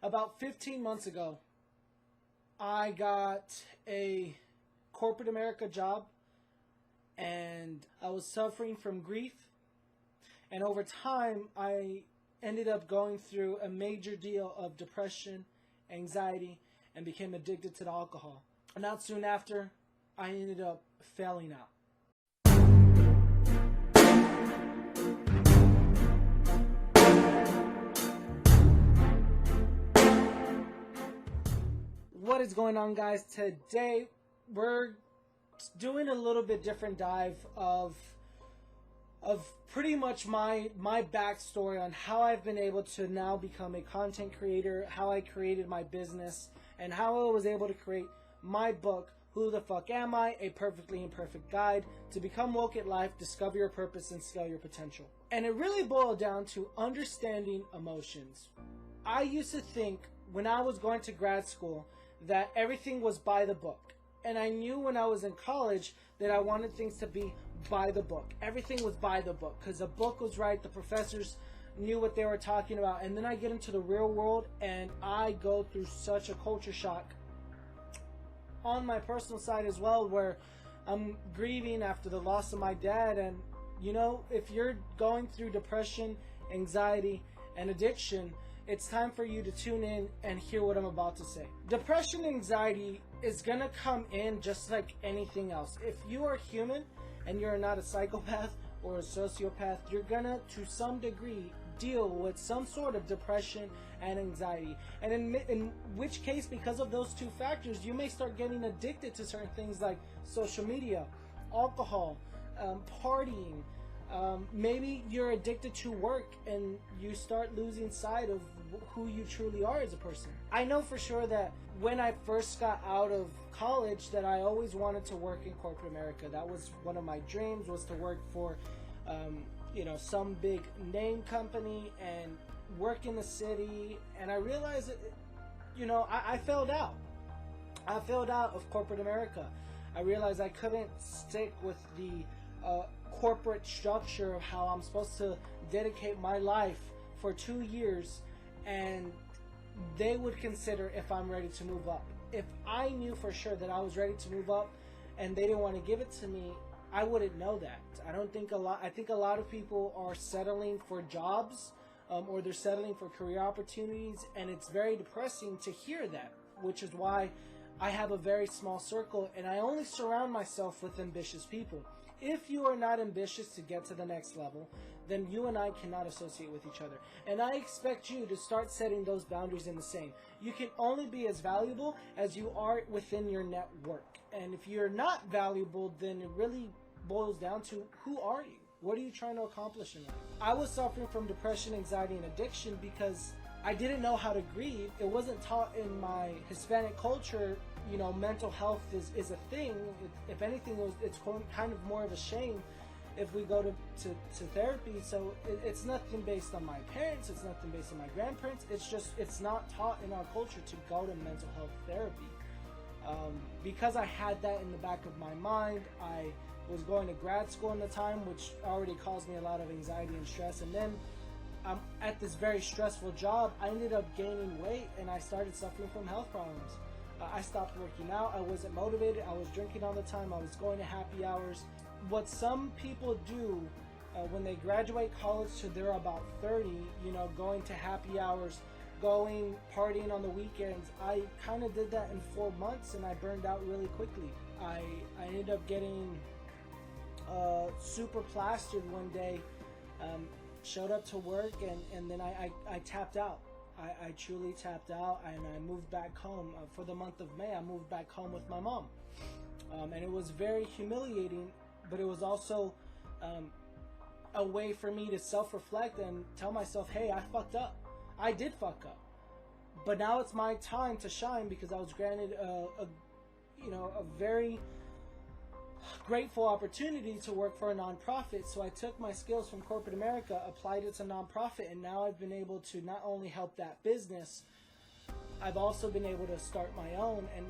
About 15 months ago, I got a corporate America job, and I was suffering from grief. And over time, I ended up going through a major deal of depression, anxiety, and became addicted to the alcohol. And not soon after, I ended up failing out. What is going on, guys? Today we're doing a little bit different dive of pretty much my backstory on how I've been able to now become a content creator, how I created my business, and how I was able to create my book, Who the Fuck Am I? A Perfectly Imperfect Guide to Become Woke at Life, Discover Your Purpose, and Scale Your Potential. And it really boiled down to understanding emotions. I used to think when I was going to grad school that everything was by the book. And I knew when I was in college that I wanted things to be by the book. Everything was by the book because the book was right, the professors knew what they were talking about. And then I get into the real world and I go through such a culture shock on my personal side as well, where I'm grieving after the loss of my dad. And you know, if you're going through depression, anxiety, and addiction, it's time for you to tune in and hear what I'm about to say. Depression and anxiety is gonna come in just like anything else. If you are human and you're not a psychopath or a sociopath, you're gonna, to some degree, deal with some sort of depression and anxiety. And in which case, because of those two factors, you may start getting addicted to certain things like social media, alcohol, partying. Maybe you're addicted to work and you start losing sight of who you truly are as a person. I know for sure that when I first got out of college that I always wanted to work in corporate America. That was one of my dreams, was to work for some big name company and work in the city. And I realized that, I failed out. I failed out of corporate America. I realized I couldn't stick with the corporate structure of how I'm supposed to dedicate my life for 2 years, and they would consider if I'm ready to move up. If I knew for sure that I was ready to move up and they didn't want to give it to me, I wouldn't know that. I think a lot of people are settling for jobs, or they're settling for career opportunities, and it's very depressing to hear that, which is why I have a very small circle and I only surround myself with ambitious people. If you are not ambitious to get to the next level, then you and I cannot associate with each other. And I expect you to start setting those boundaries in the same. You can only be as valuable as you are within your network. And if you're not valuable, then it really boils down to, who are you? What are you trying to accomplish in life? I was suffering from depression, anxiety, and addiction because I didn't know how to grieve. It wasn't taught in my Hispanic culture. Mental health is a thing. If anything, it's kind of more of a shame if we go to therapy. So it's nothing based on my parents. It's nothing based on my grandparents. It's not taught in our culture to go to mental health therapy. Because I had that in the back of my mind, I was going to grad school in the time, which already caused me a lot of anxiety and stress. And then at this very stressful job, I ended up gaining weight and I started suffering from health problems. I stopped working out. I wasn't motivated. I was drinking all the time. I was going to happy hours. What some people do when they graduate college to they're about 30, going to happy hours, partying on the weekends. I kind of did that in 4 months and I burned out really quickly. I ended up getting super plastered one day, showed up to work and then I tapped out. I truly tapped out and I moved back home. For the month of May, I moved back home with my mom. And it was very humiliating, but it was also a way for me to self-reflect and tell myself, hey, I fucked up. I did fuck up. But now it's my time to shine because I was granted a very grateful opportunity to work for a nonprofit. So I took my skills from corporate America, applied it to nonprofit, and now I've been able to not only help that business, I've also been able to start my own. And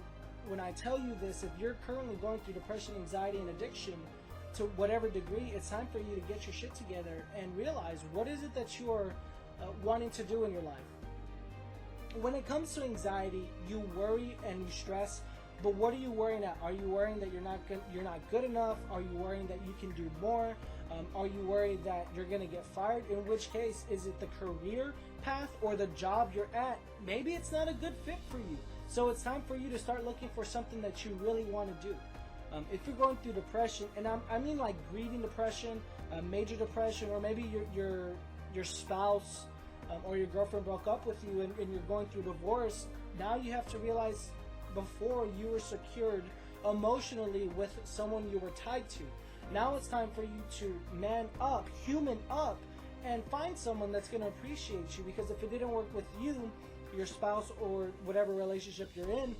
when I tell you this, if you're currently going through depression, anxiety, and addiction to whatever degree, it's time for you to get your shit together and realize what is it that you are wanting to do in your life. when it comes to anxiety, you worry and you stress, but what are you worrying at? Are you worrying that you're not good enough? Are you worrying that you can do more? Are you worried that you're going to get fired? In which case, is it the career path or the job you're at? Maybe it's not a good fit for you. So it's time for you to start looking for something that you really want to do. If you're going through depression, and I mean like grieving depression, major depression, or maybe your spouse or your girlfriend broke up with you and you're going through divorce, now you have to realize before you were secured emotionally with someone you were tied to. Now it's time for you to man up, human up, and find someone that's going to appreciate you, because if it didn't work with you, your spouse, or whatever relationship you're in,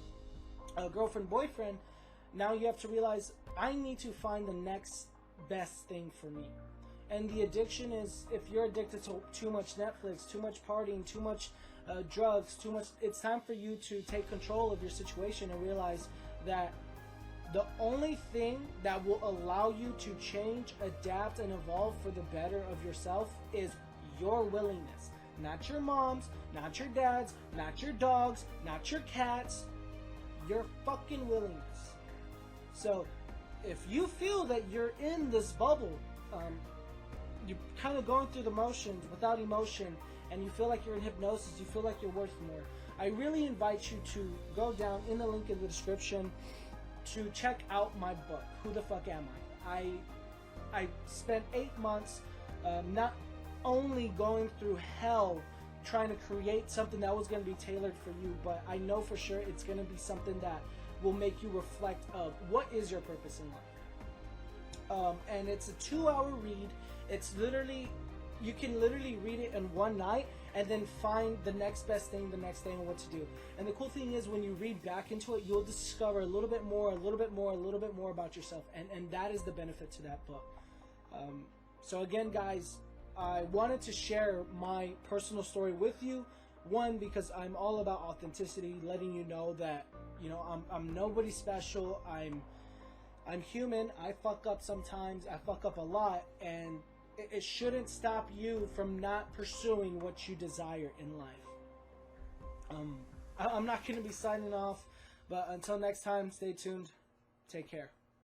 a girlfriend, boyfriend, now you have to realize, I need to find the next best thing for me. And the addiction is, if you're addicted to too much Netflix, too much partying, too much drugs, too much, it's time for you to take control of your situation and realize that the only thing that will allow you to change, adapt, and evolve for the better of yourself is your willingness. Not your mom's, not your dad's, not your dog's, not your cat's, your fucking willingness. So if you feel that you're in this bubble, you're kind of going through the motions without emotion, and you feel like you're in hypnosis, you feel like you're worth more, I really invite you to go down in the link in the description to check out my book, Who the Fuck Am I? I spent 8 months not only going through hell trying to create something that was going to be tailored for you, but I know for sure it's going to be something that will make you reflect of what is your purpose in life. And it's a 2-hour read. It's literally, you can literally read it in one night and then find the next best thing, the next thing, and what to do. And the cool thing is, when you read back into it, you'll discover a little bit more about yourself. And that is the benefit to that book. So again, guys, I wanted to share my personal story with you. One, because I'm all about authenticity, letting you know that, you know, I'm nobody special. I'm human. I fuck up sometimes. I fuck up a lot, and it shouldn't stop you from not pursuing what you desire in life. I'm not going to be signing off, but until next time, stay tuned. Take care.